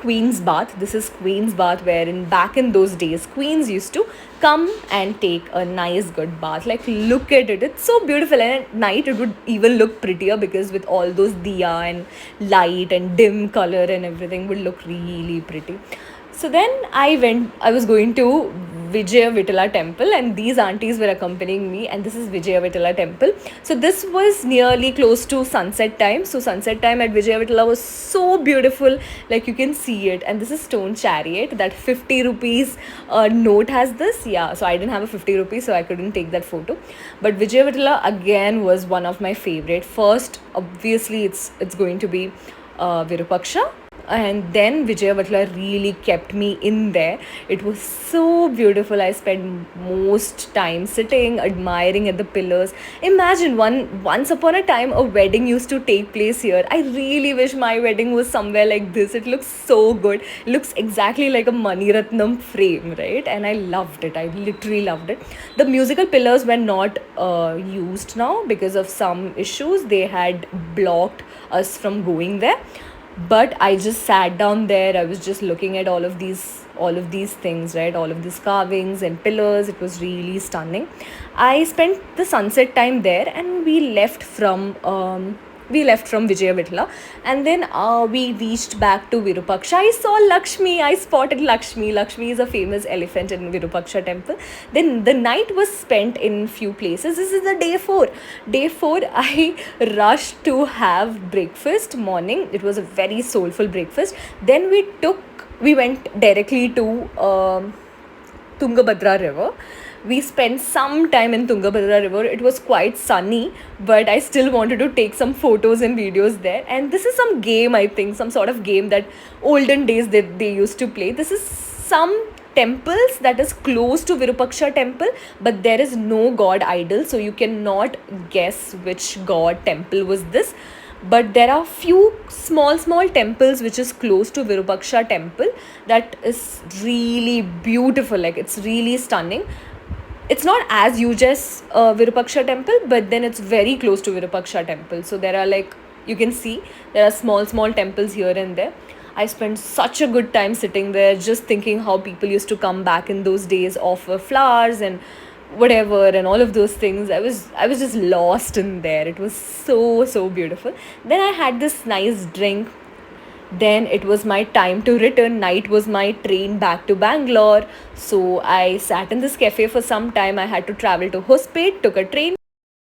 Queen's Bath. This is Queen's Bath, wherein back in those days, queens used to come and take a nice good bath. Like, look at it, it's so beautiful, and at night it would even look prettier because with all those diya and light and dim color and everything would look really pretty. So then I was going to Vijaya Vitala temple, and these aunties were accompanying me, and this is Vijaya Vitala temple. So this was nearly close to sunset time. So sunset time at Vijaya Vitala was so beautiful, like you can see it. And this is Stone Chariot, that 50 rupees note has this. Yeah, so I didn't have a 50 rupees, so I couldn't take that photo. But Vijaya Vitala again was one of my favorite. First, obviously, it's going to be Virupaksha, and then Vijaya Vatla really kept me in there. It was so beautiful. I spent most time sitting, admiring at the pillars. Imagine once upon a time a wedding used to take place here. I really wish my wedding was somewhere like this. It looks so good. It looks exactly like a Maniratnam frame, right? And I loved it. I literally loved it. The musical pillars were not used now because of some issues. They had blocked us from going there, but I just sat down there. I was just looking at all of these things, right? All of these carvings and pillars. It was really stunning. I spent the sunset time there, and we left from Vijaya Vitla, and then we reached back to Virupaksha. I saw Lakshmi. I spotted Lakshmi. Lakshmi is a famous elephant in Virupaksha temple. Then the night was spent in few places. This is the day four. Day four, I rushed to have breakfast morning. It was a very soulful breakfast. Then we went directly to Tungabhadra River. We spent some time in Tungabhadra River. It was quite sunny, but I still wanted to take some photos and videos there. And this is some game, I think, some sort of game that olden days they used to play. This is some temples that is close to Virupaksha temple, but there is no god idol, so you cannot guess which god temple was this. But there are few small temples which is close to Virupaksha temple, that is really beautiful. Like, it's really stunning. It's not as huge as Virupaksha temple, but then it's very close to Virupaksha temple. So there are, like, you can see there are small temples here and there. I spent such a good time sitting there, just thinking how people used to come back in those days, offer flowers and whatever and all of those things. I was just lost in there. It was so beautiful. Then I had this nice drink. Then it was my time to return. Night was my train back to Bangalore. So I sat in this cafe for some time. I had to travel to Hospet, took a train.